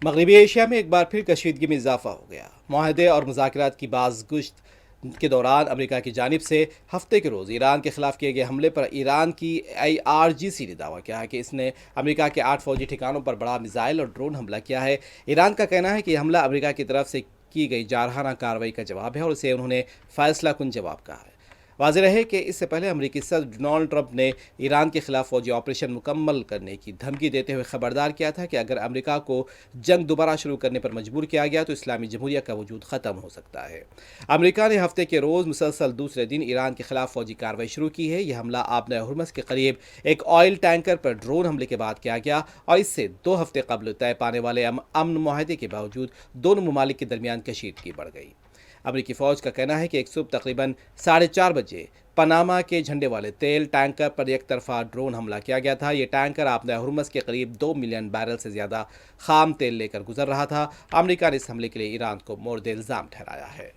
مغربی ایشیا میں ایک بار پھر کشیدگی میں اضافہ ہو گیا۔ معاہدے اور مذاکرات کی باز گشت کے دوران امریکہ کی جانب سے ہفتے کے روز ایران کے خلاف کیے گئے حملے پر ایران کی IRGC نے دعویٰ کیا ہے کہ اس نے امریکہ کے 8 فوجی ٹھکانوں پر بڑا میزائل اور ڈرون حملہ کیا ہے۔ ایران کا کہنا ہے کہ یہ حملہ امریکہ کی طرف سے کی گئی جارحانہ کارروائی کا جواب ہے اور اسے انہوں نے فیصلہ کن جواب کہا ہے۔ واضح رہے کہ اس سے پہلے امریکی صدر ڈونلڈ ٹرمپ نے ایران کے خلاف فوجی آپریشن مکمل کرنے کی دھمکی دیتے ہوئے خبردار کیا تھا کہ اگر امریکہ کو جنگ دوبارہ شروع کرنے پر مجبور کیا گیا تو اسلامی جمہوریہ کا وجود ختم ہو سکتا ہے۔ امریکہ نے ہفتے کے روز مسلسل دوسرے دن ایران کے خلاف فوجی کارروائی شروع کی ہے۔ یہ حملہ آبنۂ ہرمز کے قریب ایک آئل ٹینکر پر ڈرون حملے کے بعد کیا گیا اور اس سے 2 ہفتے قبل طے پانے والے امن معاہدے کے باوجود دونوں ممالک کے درمیان کشیدگی بڑھ گئی۔ امریکی فوج کا کہنا ہے کہ ایک صبح تقریباً 4:30 بجے پاناما کے جھنڈے والے تیل ٹینکر پر یک طرفہ ڈرون حملہ کیا گیا تھا۔ یہ ٹینکر آبنۂ ہرمز کے قریب 2 ملین بیرل سے زیادہ خام تیل لے کر گزر رہا تھا۔ امریکہ نے اس حملے کے لیے ایران کو مورد الزام ٹھہرایا ہے۔